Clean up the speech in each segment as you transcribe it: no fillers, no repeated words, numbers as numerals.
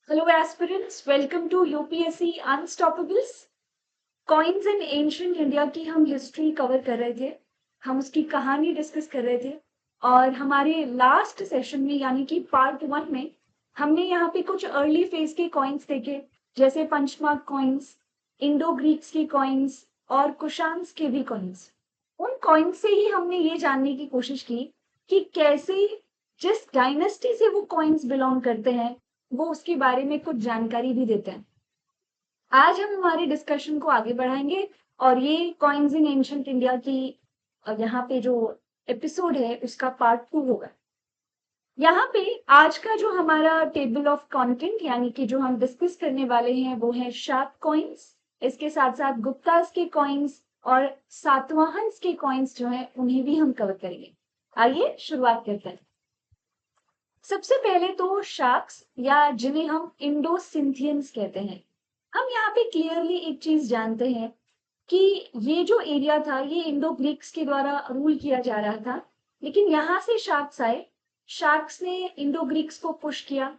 Hello aspirants, welcome to UPSC Unstoppables. Coins in ancient India की हम history cover कर रहे थे, हम उसकी कहानी डिस्कस कर रहे थे और हमारे लास्ट सेशन में यानी कि पार्ट 1 में हमने यहाँ पे कुछ अर्ली फेज के कॉइन्स देखे, जैसे पंचमार्क कॉइन्स, इंडो ग्रीक्स के कॉइन्स और कुशान्स के भी कॉइन्स। उन कॉइन्स से ही हमने ये जानने की कोशिश की कि कैसे जिस डायनेस्टी से वो कॉइन्स बिलोंग करते हैं वो उसके बारे में कुछ जानकारी भी देते हैं। आज हम हमारे डिस्कशन को आगे बढ़ाएंगे और ये कॉइन्स इन एंशिएंट इंडिया की यहाँ पे जो एपिसोड है उसका पार्ट 2 होगा। यहाँ पे आज का जो हमारा टेबल ऑफ कंटेंट यानी कि जो हम डिस्कस करने वाले हैं वो है शाक कॉइन्स, इसके साथ साथ गुप्तास के कॉइन्स और सातवाहन्स के कॉइन्स जो है उन्हें भी हम कवर करेंगे। आइए शुरुआत करते हैं। सबसे पहले तो शाक्स या जिन्हें हम इंडो सिंथियंस कहते हैं। हम यहाँ पे क्लियरली एक चीज जानते हैं कि ये जो एरिया था ये इंडो ग्रीक्स के द्वारा रूल किया जा रहा था, लेकिन यहाँ से शाक्स आए। शाक्स ने इंडो ग्रीक्स को पुश किया,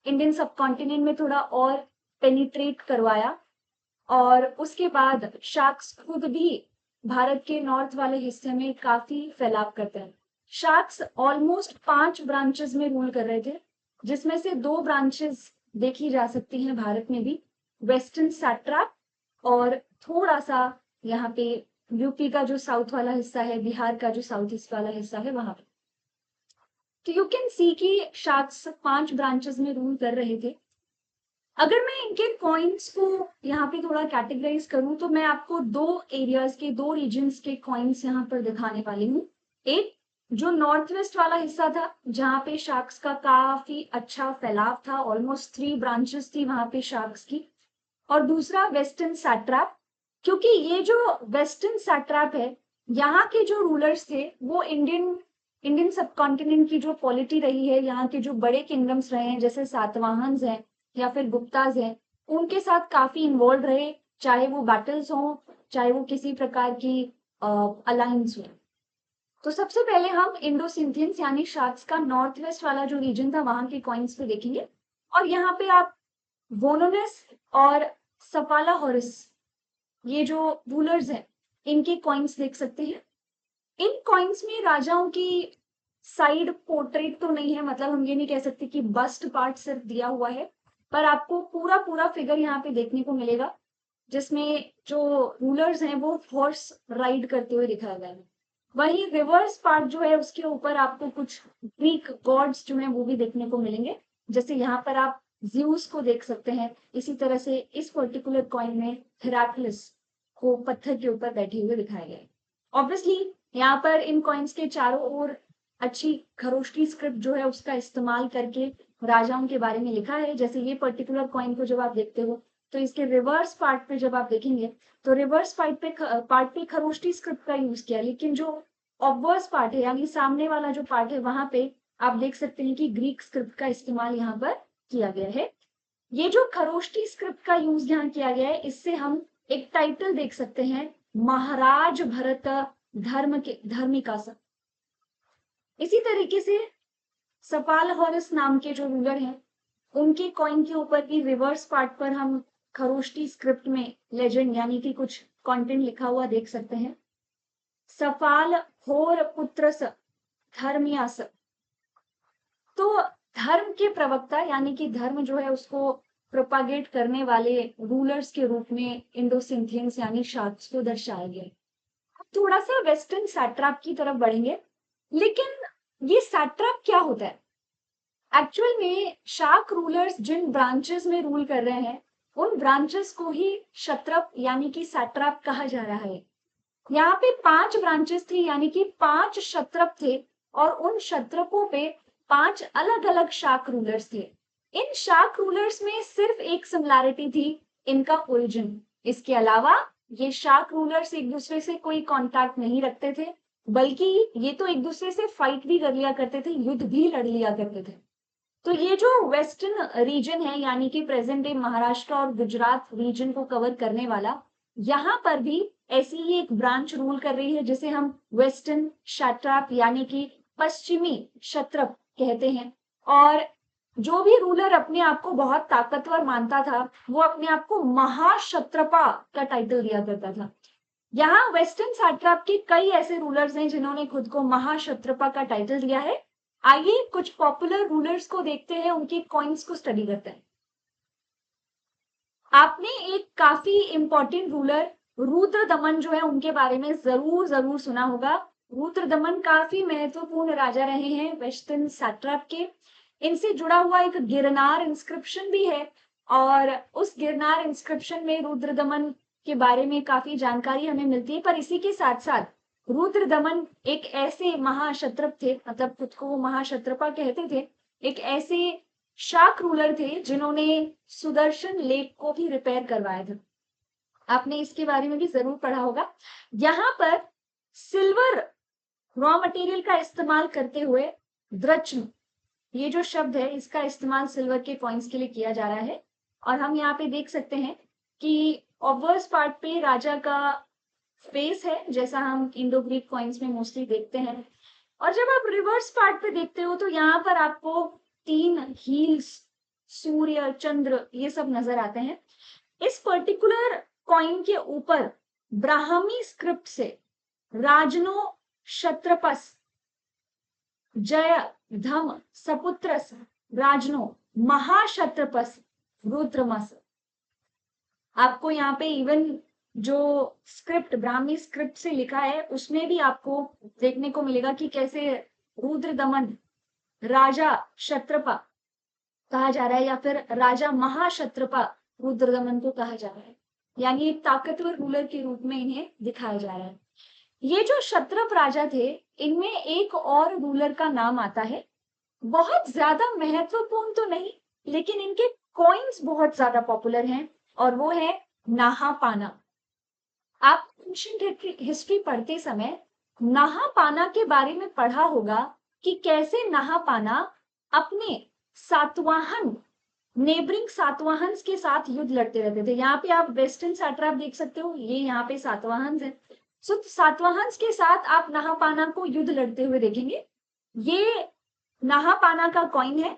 इंडियन सबकॉन्टिनेंट में थोड़ा और पेनिट्रेट करवाया और उसके बाद शाक्स खुद भी भारत के नॉर्थ वाले हिस्से में काफी फैलाव करते हैं। शाक्स ऑलमोस्ट 5 ब्रांचेस में रूल कर रहे थे, जिसमें से 2 ब्रांचेस देखी जा सकती हैं भारत में भी, वेस्टर्न सैट्रैप और थोड़ा सा यहाँ पे यूपी का जो साउथ वाला हिस्सा है, बिहार का जो साउथ ईस्ट वाला हिस्सा है वहां पे। तो यू कैन सी कि शाक्स 5 ब्रांचेस में रूल कर रहे थे। अगर मैं इनके कॉइन्स को यहाँ पे थोड़ा कैटेगराइज करूं तो मैं आपको 2 एरियाज के 2 रीजन्स के कॉइन्स यहाँ पर दिखाने वाली हूँ। एक जो नॉर्थ वेस्ट वाला हिस्सा था जहाँ पे शार्क्स का काफी अच्छा फैलाव था, ऑलमोस्ट 3 ब्रांचेस थी वहां पे शार्क्स की, और दूसरा वेस्टर्न सैट्रैप। क्योंकि ये जो वेस्टर्न सैट्रैप है, यहाँ के जो रूलर्स थे वो इंडियन सबकॉन्टिनेंट की जो पॉलिटी रही है, यहाँ के जो बड़े किंगडम्स रहे हैं जैसे सातवाहन्स हैं या फिर गुप्ताज हैं, उनके साथ काफी इन्वॉल्व रहे, चाहे वो बैटल्स हो चाहे वो किसी प्रकार की अलायंस हो। तो सबसे पहले हम इंडो सिंथियंस यानी शाक्स का नॉर्थ वेस्ट वाला जो रीजन था वहां के कॉइन्स पे देखेंगे। और यहाँ पे आप वोनोनेस और सफाला हॉरिस, ये जो रूलर्स हैं, इनके कॉइन्स देख सकते हैं। इन कॉइन्स में राजाओं की साइड पोर्ट्रेट तो नहीं है, मतलब हम ये नहीं कह सकते कि बस्ट पार्ट सिर्फ दिया हुआ है, पर आपको पूरा पूरा फिगर यहाँ पे देखने को मिलेगा, जिसमें जो रूलर्स हैं वो हॉर्स राइड करते हुए दिखाया गया है। वही रिवर्स पार्ट जो है उसके ऊपर आपको कुछ ग्रीक गॉड्स जो हैं वो भी देखने को मिलेंगे, जैसे यहाँ पर आप ज्यूस को देख सकते हैं। इसी तरह से इस पर्टिकुलर कॉइन में हेराक्लिस को पत्थर के ऊपर बैठे हुए दिखाया गया है। ऑब्वियसली यहाँ पर इन कॉइन्स के चारों ओर अच्छी खरोष्टी स्क्रिप्ट जो है उसका इस्तेमाल करके राजाओं के बारे में लिखा है। जैसे ये पर्टिकुलर कॉइन को जब आप देखते हो तो इसके रिवर्स पार्ट पे जब आप देखेंगे तो रिवर्स पार्ट पे खरोष्टी स्क्रिप्ट का यूज किया, लेकिन जो ऑब्वर्स पार्ट है यानी सामने वाला जो पार्ट है वहां पे आप देख सकते हैं कि ग्रीक स्क्रिप्ट का इस्तेमाल यहाँ पर किया गया है। ये जो खरोष्टी स्क्रिप्ट का यूज यहाँ किया गया है, इससे हम एक टाइटल देख सकते हैं, महाराज भरत धर्मिका सा। इसी तरीके से सफाल हॉरिस नाम के जो रूलर हैं, उनके कॉइन के ऊपर भी रिवर्स पार्ट पर हम खरोष्टी स्क्रिप्ट में लेजेंड यानी कि कुछ कंटेंट लिखा हुआ देख सकते हैं, सफाल होर पुत्रस धर्मियास। तो धर्म के प्रवक्ता यानी कि धर्म जो है उसको प्रोपागेट करने वाले रूलर्स के रूप में इंडो सिंथियंस यानी शाक्स को दर्शाया गया। थोड़ा सा वेस्टर्न सैट्रैप की तरफ बढ़ेंगे, लेकिन ये सैट्रैप क्या होता है? एक्चुअल में शाक रूलर्स जिन ब्रांचेस में रूल कर रहे हैं उन ब्रांचेस को ही क्षत्रप यानी कि सैट्रैप कहा जा रहा है। यहाँ पे 5 ब्रांचेस थी यानी कि 5 क्षत्रप थे और उन क्षत्रपों पे 5 अलग अलग शाक रूलर्स थे। इन शाक रूलर्स में सिर्फ एक सिमिलैरिटी थी, इनका ओरिजिन। इसके अलावा ये शाक रूलर्स एक दूसरे से कोई कांटेक्ट नहीं रखते थे, बल्कि ये तो एक दूसरे से फाइट भी कर लिया करते थे, युद्ध भी लड़ लिया करते थे। तो ये जो वेस्टर्न रीजन है यानी कि प्रेजेंट डे महाराष्ट्र और गुजरात रीजन को कवर करने वाला, यहाँ पर भी ऐसी ही एक ब्रांच रूल कर रही है जिसे हम वेस्टर्न क्षत्रप यानी कि पश्चिमी क्षत्रप कहते हैं। और जो भी रूलर अपने आप को बहुत ताकतवर मानता था वो अपने आप को महाक्षत्रपा का टाइटल दिया करता था। यहाँ वेस्टर्न सैट्रैप के कई ऐसे रूलर्स हैं जिन्होंने खुद को महाक्षत्रपा का टाइटल दिया है। आइए कुछ पॉपुलर रूलर्स को देखते हैं, उनके कॉइन्स को स्टडी करते हैं। आपने एक काफी इंपॉर्टेंट रूलर रुद्रदमन जो है उनके बारे में जरूर जरूर सुना होगा। रुद्रदमन काफी महत्वपूर्ण राजा रहे हैं वेस्टर्न सैट्रैप के। इनसे जुड़ा हुआ एक गिरनार इंस्क्रिप्शन भी है और उस गिरनार इंस्क्रिप्शन में रुद्रदमन के बारे में काफी जानकारी हमें मिलती है। पर इसी के साथ साथ रुद्रदमन एक ऐसे महाक्षत्रप थे, मतलब खुद को वो महाक्षत्रपा कहते थे, एक ऐसे शाक रूलर थे जिन्होंने सुदर्शन लेक को भी रिपेयर करवाया था। आपने इसके बारे में भी जरूर पढ़ा होगा। यहाँ पर सिल्वर रॉ मटेरियल का इस्तेमाल करते हुए द्रच्न, ये जो शब्द है इसका इस्तेमाल सिल्वर के कॉइन्स के लिए किया जा रहा है। और हम यहाँ पे देख सकते हैं कि ऑब्वर्स पार्ट पे राजा का फेस है, जैसा हम इंडो ग्रीक कॉइन्स में मोस्टली देखते हैं। और जब आप रिवर्स पार्ट पे देखते हो तो यहाँ पर आपको 3 हील्स, सूर्य, चंद्र, ये सब नजर आते हैं। इस पर्टिकुलर कॉइन के ऊपर ब्राह्मी स्क्रिप्ट से राजनो क्षत्रपस जय धम सपुत्रस राजनो महाक्षत्रपस रुद्रमस। आपको यहाँ पे इवन जो स्क्रिप्ट ब्राह्मी स्क्रिप्ट से लिखा है उसमें भी आपको देखने को मिलेगा कि कैसे रुद्रदमन राजा क्षत्रपा कहा जा रहा है या फिर राजा महाक्षत्रपा रुद्रदमन को कहा जा रहा है, यानी एक ताकतवर रूलर के रूप में इन्हें दिखाया जा रहा है। ये जो क्षत्रप राजा थे इनमें एक और रूलर का नाम आता है, बहुत ज्यादा महत्वपूर्ण तो नहीं लेकिन इनके कॉइन्स बहुत ज्यादा पॉपुलर हैं और वो है नाहापाना। आप एंशिएंट हिस्ट्री पढ़ते समय नाहापाना के बारे में पढ़ा होगा कि कैसे नाहापाना अपने सातवाहन नेबरिंग सातवाहन्स के साथ युद्ध लड़ते रहते थे। यहाँ पे आप वेस्टर्न सैट्रैप देख सकते हो, ये यहाँ पे सातवाहन्स है। सो सातवाहन्स के साथ आप नाहापाना को युद्ध लड़ते हुए देखेंगे। ये नाहापाना का कॉइन है।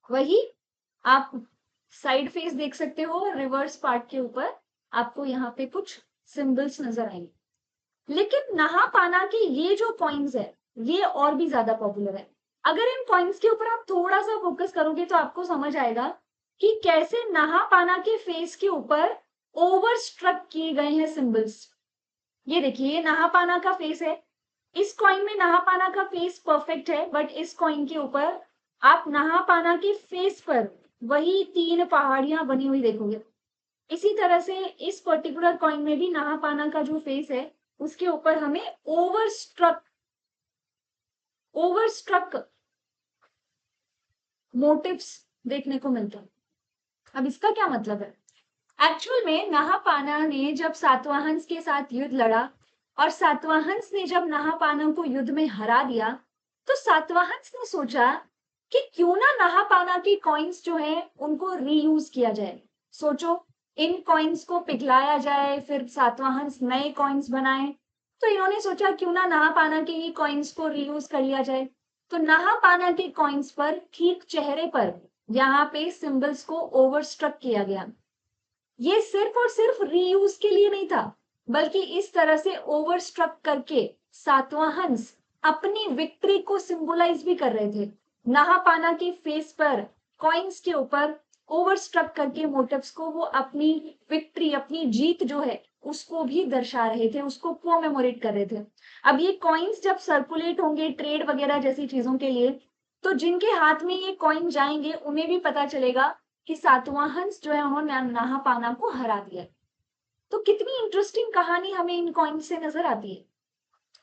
वही आप साइड फेस देख सकते हो, रिवर्स पार्ट के ऊपर आपको यहाँ पे कुछ सिंबल्स नजर आएंगे। लेकिन नाहापाना के ये जो कॉइन्स है ये और भी ज्यादा पॉपुलर है। अगर इन कॉइन्स के ऊपर आप थोड़ा सा फोकस करोगे तो आपको समझ आएगा कि कैसे नाहापाना के फेस के ऊपर ओवर स्ट्रक किए गए हैं सिंबल्स। ये देखिए, ये नाहापाना का फेस है। इस कॉइन में नाहापाना का फेस परफेक्ट है, बट इस कॉइन के ऊपर आप नाहापाना के फेस पर वही 3 पहाड़ियां बनी हुई देखोगे। इसी तरह से इस पर्टिकुलर कॉइन में भी नाहापाना का जो फेस है उसके ऊपर हमें ओवर स्ट्रक मोटिव्स देखने को मिलता है। अब इसका क्या मतलब है? एक्चुअल में नाहापाना ने जब सातवाहन्स के साथ युद्ध लड़ा और सातवाहन्स ने जब नाहापाना को युद्ध में हरा दिया तो सातवाहन्स ने सोचा कि क्यों ना नाहापाना की कॉइन्स जो है उनको रीयूज किया जाए। सोचो, इन कॉइन्स को पिघलाया जाए, फिर सातवाहन्स नए कॉइन्स बनाए। तो इन्होंने सोचा क्यों ना नाहापाना के ही कॉइन्स को रीयूज कर लिया जाए। तो नाहापाना के कॉइन्स पर ठीक चेहरे पर यहाँ पे सिंबल्स को ओवरस्ट्रक किया गया। ये सिर्फ और सिर्फ रीयूज के लिए नहीं था, बल्कि इस तरह से ओवरस्ट्रक करके सातवाहन्स अपनी विक्ट्री को सिंबलाइज भी कर रहे थे। नाहापाना के फेस पर कॉइन्स के ऊपर ओवरस्ट्रक करके मोटिव्स को वो अपनी विक्ट्री, अपनी जीत जो है उसको भी दर्शा रहे थे, उसको कोमेमोरेट कर रहे थे। अब ये कॉइन्स जब सर्कुलेट होंगे ट्रेड वगैरह जैसी चीजों के लिए, तो जिनके हाथ में ये कॉइन जाएंगे उन्हें भी पता चलेगा कि सातवाहन्स जो है उन्होंने नाहापाना को हरा दिया। तो कितनी इंटरेस्टिंग कहानी हमें इन कॉइन से नजर आती है।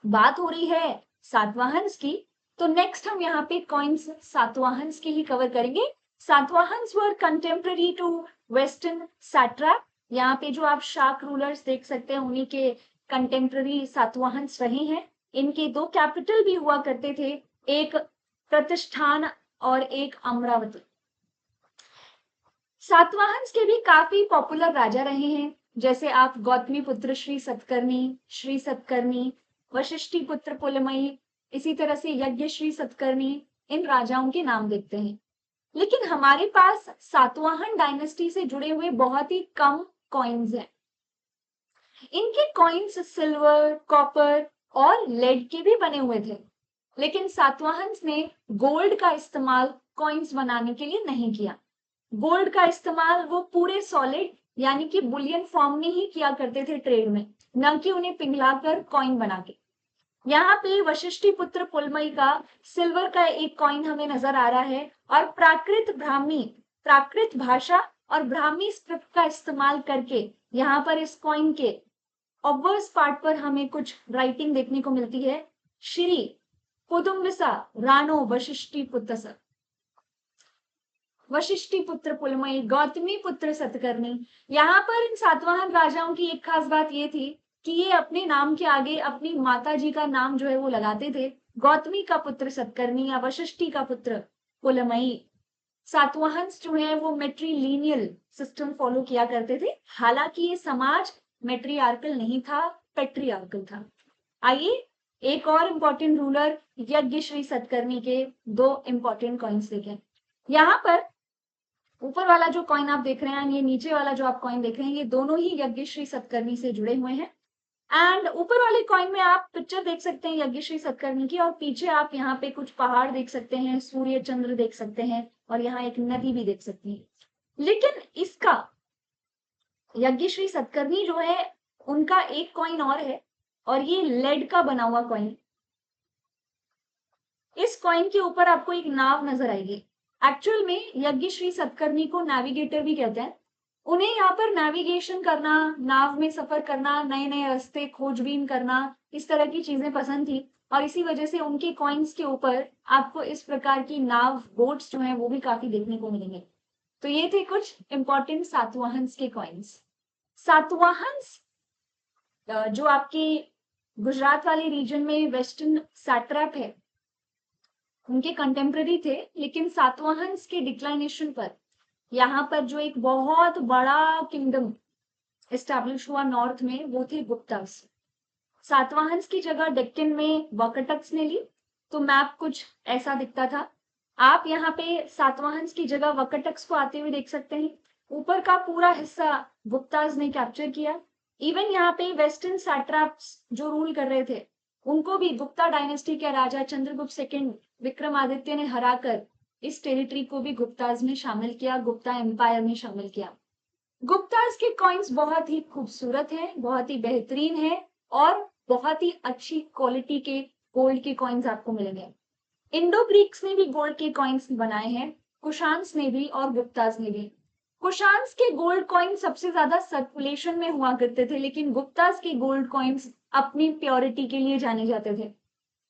बात हो रही है सातवाहन्स की, तो नेक्स्ट हम यहाँ पे कॉइन्स सातवाहन्स के ही कवर करेंगे। सातवाहन्स वर कंटेम्पररी टू वेस्टर्न सैट्रैप। यहाँ पे जो आप शाक रूलर्स देख सकते हैं उन्हीं के कंटेम्पररी सातवाहन्स रहे हैं। इनके 2 कैपिटल भी हुआ करते थे, एक प्रतिष्ठान और एक अमरावती। सातवाहन्स के भी काफी पॉपुलर राजा रहे हैं, जैसे आप गौतमी पुत्र श्री सतकर्णी, वशिष्ठी पुत्र पुलमयी, इसी तरह से यज्ञ श्री सतकर्णी, इन राजाओं के नाम देखते हैं। लेकिन हमारे पास सातवाहन डायनेस्टी से जुड़े हुए बहुत ही कम कॉइन्स हैं। इनके कॉइन्स सिल्वर, कॉपर और लेड के भी बने हुए थे, लेकिन सातवाहन्स ने गोल्ड का इस्तेमाल कॉइन्स बनाने के लिए नहीं किया। गोल्ड का इस्तेमाल वो पूरे सॉलिड यानी कि बुलियन फॉर्म में ही किया करते थे ट्रेड में, न कि उन्हें पिघलाकर कॉइन बना के। यहाँ पे वशिष्ठी पुत्र पुलमई का सिल्वर का एक कॉइन हमें नजर आ रहा है, और प्राकृत भाषा और ब्राह्मी स्क्रिप्ट का इस्तेमाल करके यहाँ पर इस कॉइन के ऑब्वर्स पार्ट पर हमें कुछ राइटिंग देखने को मिलती है। श्री पुदुम्बिसा राणो वशिष्ठी पुत्र वशिष्ठी पुत्र पुलमई गौतमी पुत्र सतकर्णी। यहाँ पर इन सातवाहन राजाओं की एक खास बात ये थी कि ये अपने नाम के आगे अपनी माता जी का नाम जो है वो लगाते थे, गौतमी का पुत्र सतकर्णी या वशिष्ठी का पुत्र पुलमई। सातवाहन्स जो है वो मेट्रीलिनियल सिस्टम फॉलो किया करते थे, हालांकि ये समाज मेट्रियार्कल नहीं था, पेट्रियार्कल था। आइए एक और इंपॉर्टेंट रूलर यज्ञश्री सतकर्णी के दो इंपॉर्टेंट कॉइन्स देखें। यहाँ पर ऊपर वाला जो कॉइन आप देख रहे हैं, ये नीचे वाला जो आप कॉइन देख रहे हैं, ये दोनों ही यज्ञश्री सतकर्णी से जुड़े हुए हैं। एंड ऊपर वाले कॉइन में आप पिक्चर देख सकते हैं यज्ञश्री सतकर्णी की, और पीछे आप यहाँ पे कुछ पहाड़ देख सकते हैं, सूर्य चंद्र देख सकते हैं, और यहाँ एक नदी भी देख सकते हैं। लेकिन इसका यज्ञश्री सतकर्णी जो है उनका एक कॉइन और है, और ये लेड का बना हुआ कॉइन। इस कॉइन के ऊपर आपको एक नाव नजर आएगी। एक्चुअल में यज्ञश्री सतकर्णी को नेविगेटर भी कहते हैं। उन्हें यहाँ पर नेविगेशन करना, नाव में सफर करना, नए नए रास्ते खोजबीन करना, इस तरह की चीजें पसंद थी, और इसी वजह से उनके कॉइन्स के ऊपर आपको इस प्रकार की नाव, बोट्स जो हैं वो भी काफी देखने को मिलेंगे। तो ये थे कुछ इंपॉर्टेंट सातवाहन्स के कॉइन्स। सातवाहन्स जो आपके गुजरात वाले रीजन में वेस्टर्न सैट्रैप है, उनके कंटेम्प्रेरी थे, लेकिन सातवाहन्स के डिक्लाइनेशन पर यहाँ पर जो एक बहुत बड़ा किंगडम एस्टैब्लिश हुआ नॉर्थ में, वो थे गुप्तास। सातवाहन्स की जगह डेक्कन में वकटक्स ने ली, तो मैप कुछ ऐसा दिखता था। आप यहाँ पे सातवाहन्स की जगह वकटक्स को आते हुए देख सकते हैं। ऊपर का पूरा हिस्सा गुप्ताज ने कैप्चर किया। इवन यहाँ पे वेस्टर्न सैट्रैप्स जो रूल कर रहे थे, उनको भी गुप्ता डायनेस्टी के राजा चंद्रगुप्त सेकंड विक्रमादित्य ने हराकर इस टेरिटरी को भी गुप्ताज में शामिल किया, गुप्ता एम्पायर में शामिल किया। गुप्ताज के कॉइन्स बहुत ही खूबसूरत हैं, बहुत ही बेहतरीन है, और बहुत ही अच्छी क्वालिटी के गोल्ड के कॉइन्स आपको मिलेंगे। इंडो ग्रीक्स ने भी गोल्ड के कॉइन्स बनाए हैं, कुशान्स ने भी और गुप्ताज ने भी। कुशान्स के गोल्ड कॉइन सबसे ज्यादा सर्कुलेशन में हुआ करते थे, लेकिन गुप्ताज के गोल्ड कॉइन्स अपनी प्योरिटी के लिए जाने जाते थे।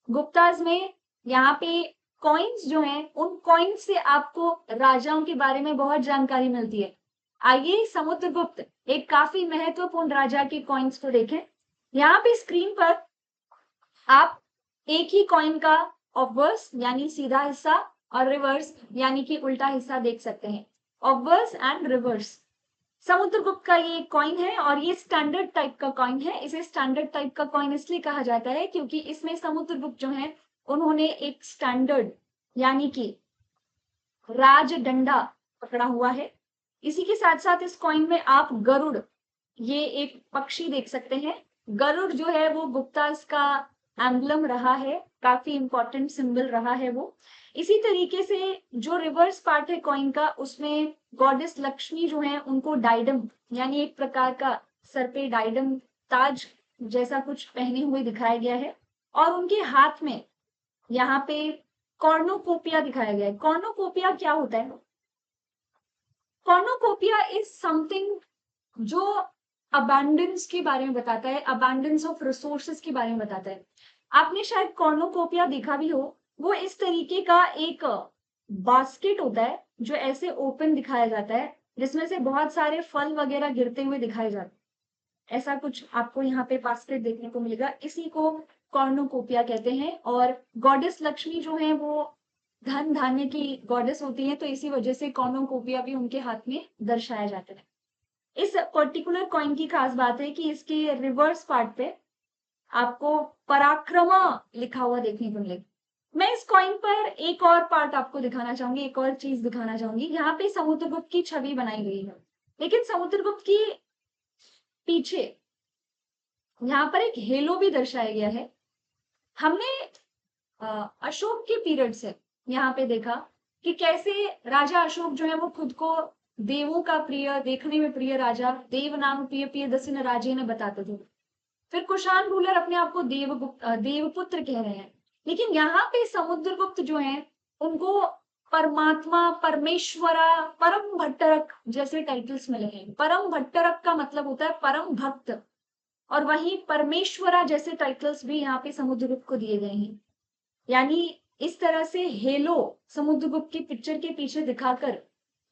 गुप्ताज में यहाँ पे कॉइन्स जो हैं, उन कॉइन्स से आपको राजाओं के बारे में बहुत जानकारी मिलती है। आइए समुद्रगुप्त एक काफी महत्वपूर्ण राजा के कॉइन्स को देखें। यहाँ पे स्क्रीन पर आप एक ही कॉइन का ऑब्वर्स यानी सीधा हिस्सा और रिवर्स यानी कि उल्टा हिस्सा देख सकते हैं। ऑब्वर्स एंड रिवर्स। समुद्रगुप्त का ये कॉइन है, और ये स्टैंडर्ड टाइप का कॉइन है। इसे स्टैंडर्ड टाइप का कॉइन इसलिए कहा जाता है क्योंकि इसमें समुद्रगुप्त जो है उन्होंने एक स्टैंडर्ड यानी कि राज डंडा पकड़ा हुआ है। इसी के साथ साथ इस कॉइन में आप गरुड़, ये एक पक्षी देख सकते हैं। गरुड़ जो है वो गुप्तास का एम्बलम रहा है, काफी इंपॉर्टेंट सिंबल रहा है वो। इसी तरीके से जो रिवर्स पार्ट है कॉइन का, उसमें गॉडेस लक्ष्मी जो है उनको डाइडम यानी एक प्रकार का सर पे डाइडम, ताज जैसा कुछ पहने हुए दिखाया गया है, और उनके हाथ में यहाँ पे कॉर्नोकोपिया दिखाया गया है। कॉर्नोकोपिया क्या होता है? कॉर्नोकोपिया इज समथिंग जो अबंडेंस के बारे में बताता है, अबंडेंस ऑफ रिसोर्सेस के बारे में बताता है। आपने शायद कॉर्नोकोपिया देखा भी हो। वो इस तरीके का एक बास्केट होता है जो ऐसे ओपन दिखाया जाता है, जिसमें से बहुत सारे फल वगैरह गिरते हुए दिखाए जाते हैं। ऐसा कुछ आपको यहाँ पे बास्केट देखने को मिलेगा, इसी को कॉर्नोकोपिया कहते हैं। और गॉडेस लक्ष्मी जो है वो धन धान्य की गॉडेस होती है, तो इसी वजह से कॉर्नोकोपिया भी उनके हाथ में दर्शाया जाता है। इस पर्टिकुलर कॉइन की खास बात है कि इसके रिवर्स पार्ट पे आपको पराक्रमा लिखा हुआ देखने को मिलेगा। मैं इस कॉइन पर एक और पार्ट आपको दिखाना चाहूंगी, एक और चीज दिखाना चाहूंगी। यहाँ पे समुद्रगुप्त की छवि बनाई गई है, लेकिन समुद्रगुप्त की पीछे यहाँ पर एक हेलो भी दर्शाया गया है। हमने अशोक के पीरियड से यहाँ पे देखा कि कैसे राजा अशोक जो है वो खुद को देवों का प्रिय, देखने में प्रिय राजा, देव नाम प्रिय प्रिय दसिन राजे ने बताते थे। फिर कुषाण रूलर अपने आप को देवपुत्र कह रहे हैं। लेकिन यहाँ पे समुद्रगुप्त जो है उनको परमात्मा, परमेश्वरा, परम भट्टरक जैसे टाइटल्स मिले हैं। परम भट्टरक का मतलब होता है परम भक्त, और वहीं परमेश्वरा जैसे टाइटल्स भी यहाँ पे समुद्रगुप्त को दिए गए हैं। यानी इस तरह से हेलो समुद्रगुप्त की पिक्चर के पीछे दिखाकर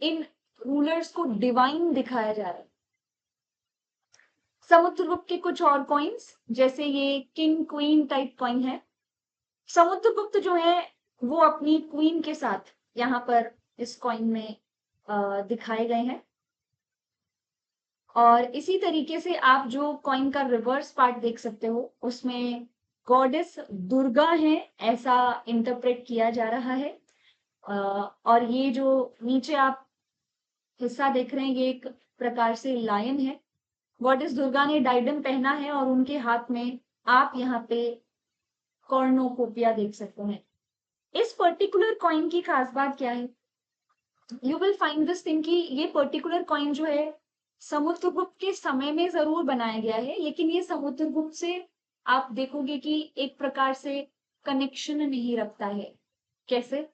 इन रूलर्स को डिवाइन दिखाया जा रहा है। समुद्रगुप्त के कुछ और कॉइन्स, जैसे ये किंग क्वीन टाइप कॉइन है। समुद्रगुप्त जो है वो अपनी क्वीन के साथ यहाँ पर इस कॉइन में दिखाए गए हैं। और इसी तरीके से आप जो कॉइन का रिवर्स पार्ट देख सकते हो उसमें गॉडेस दुर्गा है, ऐसा इंटरप्रेट किया जा रहा है। और ये जो नीचे आप हिस्सा देख रहे हैं ये एक प्रकार से लायन है। गॉडेस दुर्गा ने डाइडम पहना है और उनके हाथ में आप यहाँ पे कॉर्नोकोपिया देख सकते हैं। इस पर्टिकुलर कॉइन की खास बात क्या है? You will find this thing कि ये पर्टिकुलर कॉइन जो है समुद्रगुप्त के समय में जरूर बनाया गया है, लेकिन ये समुद्रगुप्त से आप देखोगे कि एक प्रकार से कनेक्शन नहीं रखता है। कैसे?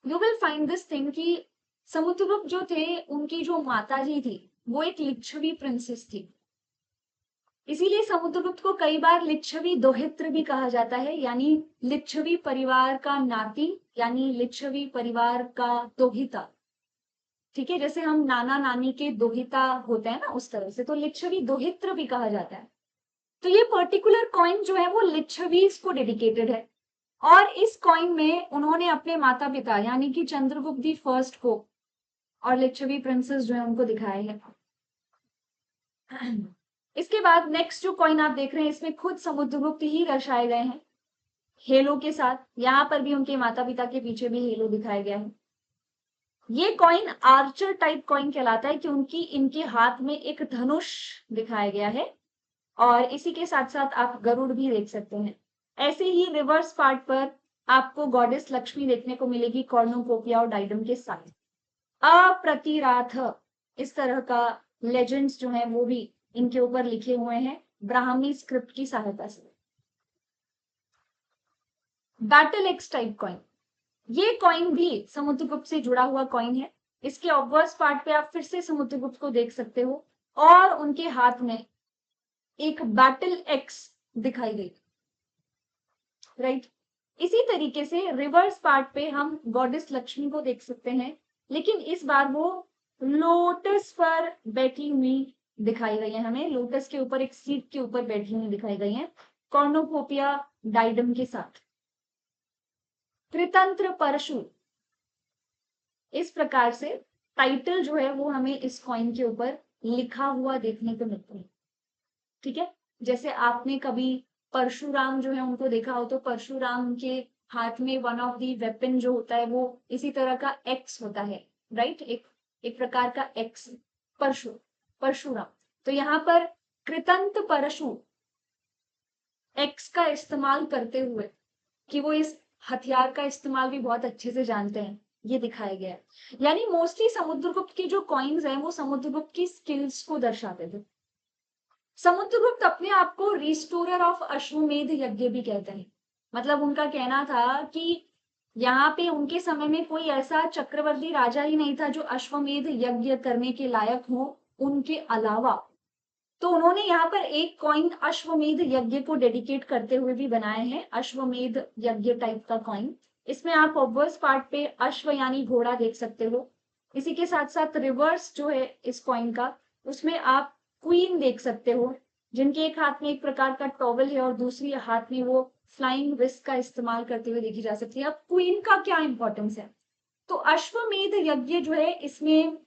You will find this thing कि समुद्रगुप्त जो थे उनकी जो माताजी थी वो एक लिच्छवी प्रिंसेस थी। इसीलिए समुद्रगुप्त को कई बार लिच्छवी दोहित्र भी कहा जाता है, यानी लिच्छवी परिवार का नाती, यानी लिच्छवी परिवार का दोहिता। ठीक है, जैसे हम नाना नानी के दोहिता होते हैं ना, उस तरह से तो लिच्छवी दोहित्र भी कहा जाता है। तो ये पर्टिकुलर कॉइन जो है वो लिच्छवीज को डेडिकेटेड है, और इस कॉइन में उन्होंने अपने माता पिता यानी कि चंद्रगुप्त दी फर्स्ट को और लिच्छवी प्रिंसेस जो है उनको दिखाया है। इसके बाद नेक्स्ट जो कॉइन आप देख रहे हैं इसमें खुद समुद्रगुप्त ही दर्शाए गए हैं हेलो के साथ। यहाँ पर भी उनके माता पिता के पीछे भी हेलो दिखाया गया है। ये कॉइन आर्चर टाइप कॉइन कहलाता है क्योंकि इनके हाथ में एक धनुष दिखाया गया है, और इसी के साथ साथ आप गरुड़ भी देख सकते हैं। ऐसे ही रिवर्स पार्ट पर आपको गॉडेस लक्ष्मी देखने को मिलेगी कॉर्नोकोपिया और डाइडम के साथ। अप्रतिराथ इस तरह का लेजेंड्स जो है वो भी इनके ऊपर लिखे हुए हैं ब्राह्मी स्क्रिप्ट की सहायता से। बैटल एक्स टाइप कॉइन, ये कॉइन भी समुद्रगुप्त से जुड़ा हुआ कॉइन है। इसके ऑब्वर्स पार्ट पे आप फिर से समुद्रगुप्त को देख सकते हो और उनके हाथ में एक बैटल एक्स दिखाई गई, राइट। इसी तरीके से रिवर्स पार्ट पे हम गॉडेस लक्ष्मी को देख सकते हैं, लेकिन इस बार वो लोटस पर बैठी हुई दिखाई गई है। हमें लोटस के ऊपर एक सीट के ऊपर बैठी हुई दिखाई गई है कॉर्नोकोपिया डाइडम के साथ। त्रितंत्र परशु, इस प्रकार से टाइटल जो है वो हमें इस कॉइन के ऊपर लिखा हुआ देखने को मिलता है। ठीक है, जैसे आपने कभी परशुराम जो है उनको देखा हो, तो परशुराम के हाथ में वन ऑफ दी वेपन जो होता है वो इसी तरह का एक्स होता है, राइट। एक प्रकार का एक्स, परशुराम। तो यहाँ पर कृतंत परशु एक्स का इस्तेमाल करते हुए, कि वो इस हथियार का इस्तेमाल भी बहुत अच्छे से जानते हैं, ये दिखाया गया है। यानी मोस्टली समुद्रगुप्त के जो कॉइन्स हैं वो समुद्रगुप्त की स्किल्स को दर्शाते थे। समुद्रगुप्त अपने आप को रिस्टोरर ऑफ अश्वमेध यज्ञ भी कहते हैं। मतलब उनका कहना था कि यहाँ पे उनके समय में कोई ऐसा चक्रवर्ती राजा ही नहीं था जो अश्वमेध यज्ञ करने के लायक हो उनके अलावा। तो उन्होंने यहाँ पर एक कॉइन अश्वमेध यज्ञ को डेडिकेट करते हुए भी बनाए हैं, अश्वमेध यज्ञ टाइप का कॉइन। इसमें आप ऑब्वर्स पार्ट पे अश्व यानी घोड़ा देख सकते हो। इसी के साथ साथ रिवर्स जो है इस कॉइन का, उसमें आप क्वीन देख सकते हो, जिनके एक हाथ में एक प्रकार का टॉवल है और दूसरी हाथ में वो फ्लाइंग विस्क का इस्तेमाल करते हुए देखी जा सकती है। अब क्वीन का क्या इंपॉर्टेंस है? तो अश्वमेध यज्ञ जो है इसमें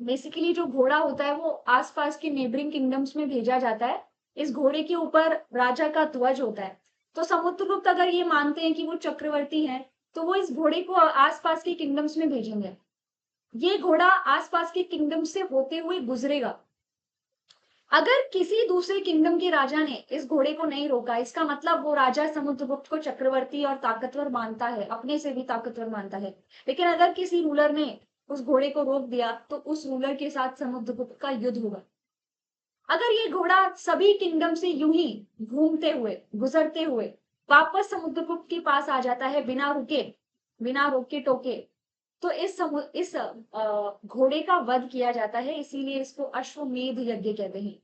बेसिकली जो घोड़ा होता है वो आसपास के नेबरिंग किंगडम्स में भेजा जाता है। इस घोड़े के ऊपर राजा का ध्वज होता है। तो समुद्रगुप्त अगर ये मानते हैं कि वो चक्रवर्ती है, तो वो इस घोड़े को आसपास के किंगडम्स में भेजेंगे। ये घोड़ा आसपास के किंगडम से होते हुए गुजरेगा। अगर किसी दूसरे किंगडम के राजा ने इस घोड़े को नहीं रोका, इसका मतलब वो राजा समुद्रगुप्त को चक्रवर्ती और ताकतवर मानता है, अपने से भी ताकतवर मानता है। लेकिन अगर किसी रूलर ने उस घोड़े को रोक दिया, तो उस रूलर के साथ समुद्रगुप्त का युद्ध होगा। अगर ये घोड़ा सभी किंगडम से यूं ही घूमते हुए, गुजरते हुए वापस समुद्रगुप्त के पास आ जाता है बिना रुके, बिना रोके टोके, तो इस घोड़े का वध किया जाता है। इसीलिए इसको अश्वमेध यज्ञ कहते हैं।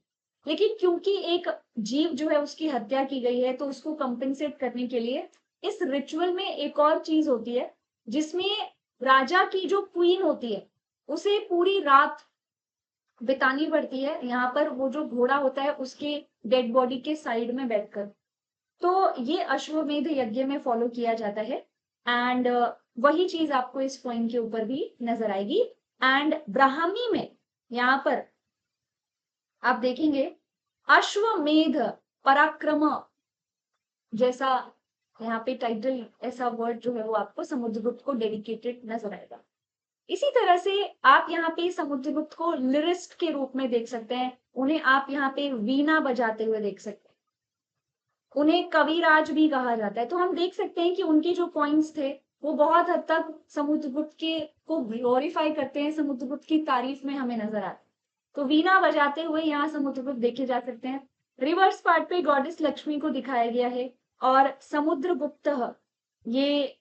लेकिन क्योंकि एक जीव जो है उसकी हत्या की गई है, तो उसको कंपेंसेट करने के लिए इस रिचुअल में एक और चीज होती है, जिसमें राजा की जो क्वीन होती है उसे पूरी रात बितानी पड़ती है यहाँ पर, वो जो घोड़ा होता है उसके डेड बॉडी के साइड में बैठकर। तो ये अश्वमेध यज्ञ में फॉलो किया जाता है। एंड वही चीज आपको इस पॉइंट के ऊपर भी नजर आएगी। एंड ब्राह्मी में यहाँ पर आप देखेंगे अश्वमेध पराक्रम जैसा यहाँ पे टाइटल, ऐसा वर्ड जो है वो आपको समुद्रगुप्त को डेडिकेटेड नजर आएगा। इसी तरह से आप यहाँ पे समुद्रगुप्त को लिरिस्ट के रूप में देख सकते हैं। उन्हें आप यहाँ पे वीणा बजाते हुए देख सकते हैं। उन्हें कविराज भी कहा जाता है। तो हम देख सकते हैं कि उनके जो कॉइन्स थे वो बहुत हद तक समुद्रगुप्त के को ग्लोरीफाई करते हैं, समुद्रगुप्त की तारीफ में हमें नजर आते हैं। तो वीणा बजाते हुए यहाँ समुद्रगुप्त देखे जा सकते हैं। रिवर्स पार्ट पे गॉडेस लक्ष्मी को दिखाया गया है और समुद्रगुप्त ये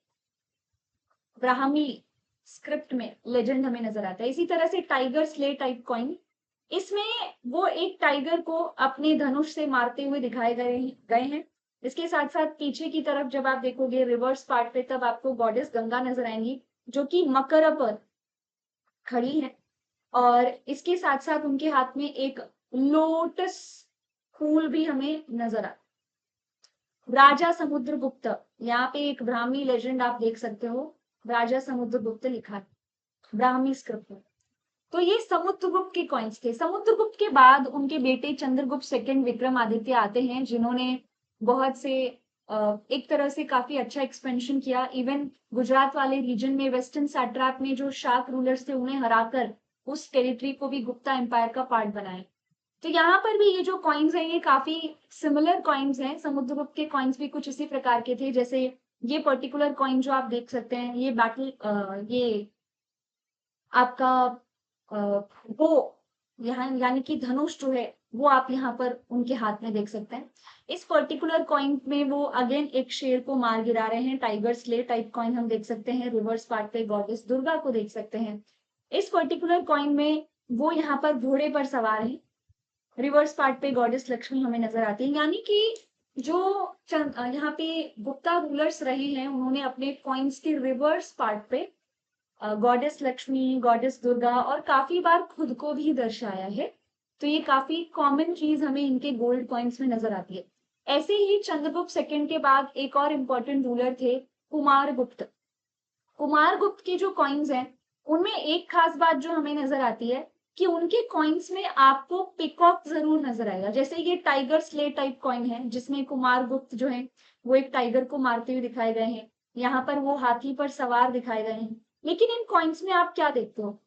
ब्राह्मी स्क्रिप्ट में लेजेंड हमें नजर आता है। इसी तरह से टाइगर स्ले टाइप कॉइन, इसमें वो एक टाइगर को अपने धनुष से मारते हुए दिखाए गए हैं। इसके साथ साथ पीछे की तरफ जब आप देखोगे रिवर्स पार्ट पे, तब आपको गॉडेस गंगा नजर आएंगी, जो कि मकर पर खड़ी है। और इसके साथ साथ उनके हाथ में एक लोटस फूल भी हमें नजर आता। राजा समुद्रगुप्त, यहाँ पे एक ब्राह्मी लेजेंड आप देख सकते हो, राजा समुद्रगुप्त लिखा है ब्राह्मी स्क्रिप्ट में। तो ये समुद्रगुप्त के कॉइन्स थे। समुद्रगुप्त के बाद उनके बेटे चंद्रगुप्त सेकंड विक्रमादित्य आते हैं, जिन्होंने बहुत से एक तरह से काफी अच्छा एक्सपेंशन किया। इवन गुजरात वाले रीजन में वेस्टर्न सैट्रैप में जो शाक रूलर्स थे, उन्हें हराकर उस टेरिटरी को भी गुप्ता एम्पायर का पार्ट बनाया। तो यहाँ पर भी ये जो कॉइन्स हैं ये काफी सिमिलर कॉइन्स हैं। समुद्रगुप्त के कॉइन्स भी कुछ इसी प्रकार के थे। जैसे ये पर्टिकुलर कॉइन जो आप देख सकते हैं, ये बैटल, ये आपका वो यहाँ यानी कि धनुष जो है वो आप यहाँ पर उनके हाथ में देख सकते हैं। इस पर्टिकुलर कॉइन में वो अगेन एक शेर को मार गिरा रहे हैं। टाइगर स्ले टाइप कॉइन हम देख सकते हैं। रिवर्स पार्ट पे गॉडेस दुर्गा को देख सकते हैं। इस पर्टिकुलर कॉइन में वो यहाँ पर घोड़े पर सवार है। रिवर्स पार्ट पे गॉडेस लक्ष्मी हमें नजर आती है। यानी कि जो यहाँ पे गुप्ता रूलर्स रहे हैं, उन्होंने अपने कॉइन्स के रिवर्स पार्ट पे गॉडेस लक्ष्मी, गॉडेस दुर्गा और काफी बार खुद को भी दर्शाया है। तो ये काफी कॉमन चीज हमें इनके गोल्ड कॉइन्स में नजर आती है। ऐसे ही चंद्रगुप्त सेकंड के बाद एक और इम्पोर्टेंट रूलर थे कुमारगुप्त। कुमारगुप्त के जो कॉइन्स हैं उनमें एक खास बात जो हमें नजर आती है कि उनके कॉइन्स में आपको पिकॉक जरूर नजर आएगा। जैसे ये टाइगर स्ले टाइप कॉइन है, जिसमें कुमारगुप्त जो है वो एक टाइगर को मारते हुए दिखाए गए हैं। यहाँ पर वो हाथी पर सवार दिखाए गए हैं। लेकिन इन कॉइन्स में आप क्या देखते हो?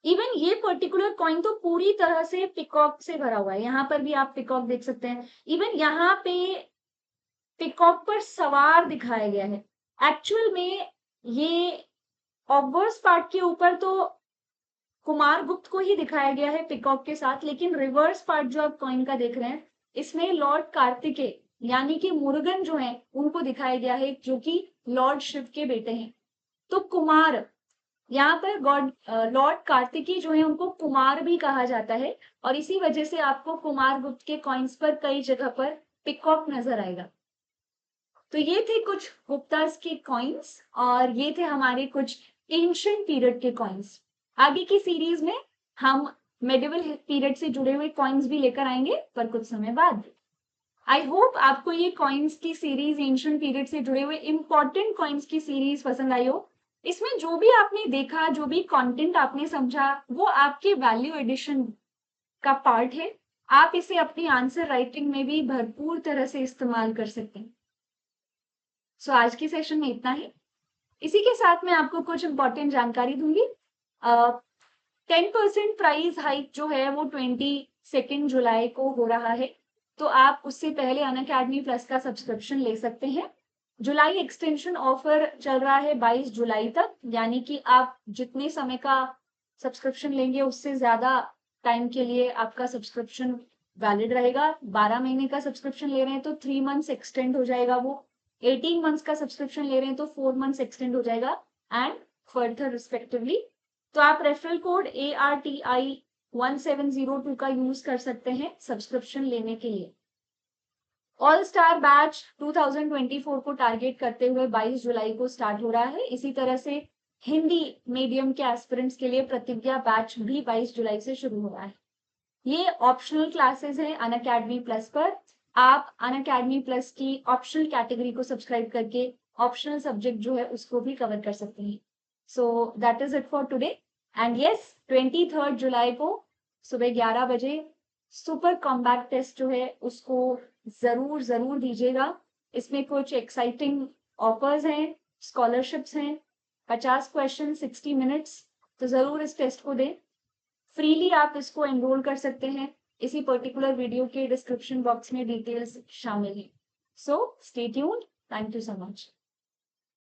इवन ये पर्टिकुलर कॉइन तो पूरी तरह से पिकॉक से भरा हुआ है। यहाँ पर भी आप पिकॉक देख सकते हैं। इवन यहाँ पे पिकॉक पर सवार दिखाया गया है। एक्चुअल में ये ऑब्वर्स पार्ट के ऊपर तो कुमारगुप्त को ही दिखाया गया है पिकॉक के साथ, लेकिन रिवर्स पार्ट जो आप कॉइन का देख रहे हैं, इसमें लॉर्ड कार्तिकेय यानी कि मुरुगन जो है उनको दिखाया गया है, जो कि लॉर्ड शिव के बेटे हैं। तो कुमार, यहाँ पर गॉड लॉर्ड कार्तिकेय जो है उनको कुमार भी कहा जाता है, और इसी वजह से आपको कुमारगुप्त के कॉइन्स पर कई जगह पर पिकॉक नजर आएगा। तो ये थे कुछ गुप्तास के कॉइन्स और ये थे हमारे कुछ एंशिएंट पीरियड के कॉइन्स। आगे की सीरीज में हम मेडिवल पीरियड से जुड़े हुए कॉइन्स भी लेकर आएंगे, पर कुछ समय बाद। आई होप आपको ये कॉइन्स की सीरीज, एंशिएंट पीरियड से जुड़े हुए इंपॉर्टेंट कॉइन्स की सीरीज पसंद आई हो। इसमें जो भी आपने देखा, जो भी कंटेंट आपने समझा, वो आपके वैल्यू एडिशन का पार्ट है। आप इसे अपनी आंसर राइटिंग में भी भरपूर तरह से इस्तेमाल कर सकते हैं। सो आज के सेशन में इतना ही। इसी के साथ मैं आपको कुछ इंपॉर्टेंट जानकारी दूंगी। 10% प्राइस हाइक जो है वो 22 जुलाई को हो रहा है, तो आप उससे पहले अनअकैडमी प्लस का सब्सक्रिप्शन ले सकते हैं। जुलाई एक्सटेंशन ऑफर चल रहा है 22 जुलाई तक, यानी कि आप जितने समय का सब्सक्रिप्शन लेंगे उससे ज्यादा टाइम के लिए आपका सब्सक्रिप्शन वैलिड रहेगा। 12 महीने का सब्सक्रिप्शन ले रहे हैं तो 3 मंथ्स एक्सटेंड हो जाएगा वो। 18 मंथ्स का सब्सक्रिप्शन ले रहे हैं तो 4 मंथ्स एक्सटेंड हो जाएगा एंड फर्दर रिस्पेक्टिवली। तो आप रेफरल कोड ARTI1702 का यूज कर सकते हैं सब्सक्रिप्शन लेने के लिए। ऑल स्टार बैच 2024 को टारगेट करते हुए 22 जुलाई को स्टार्ट हो रहा है। इसी तरह से हिंदी मीडियम के एस्पिरेंट्स के लिए प्रतिज्ञा बैच भी 22 जुलाई से शुरू हो रहा है। ये ऑप्शनल क्लासेस हैं अनअकैडमी प्लस पर। आप अनअकैडमी प्लस की ऑप्शनल कैटेगरी को सब्सक्राइब करके ऑप्शनल सब्जेक्ट जो है उसको भी कवर कर सकते हैं। So that is it for today and yes 23 जुलाई को सुबह 11 बजे सुपर कॉम्बैट टेस्ट जो है उसको जरूर जरूर दीजिएगा। इसमें कुछ एक्साइटिंग ऑफर्स हैं, स्कॉलरशिप्स हैं, 50 क्वेश्चन 60 मिनट्स, तो जरूर इस टेस्ट को दें। फ्रीली आप इसको एनरोल कर सकते हैं। इसी पर्टिकुलर वीडियो के डिस्क्रिप्शन बॉक्स में डिटेल्स शामिल हैं। So stay tuned. Thank you so much.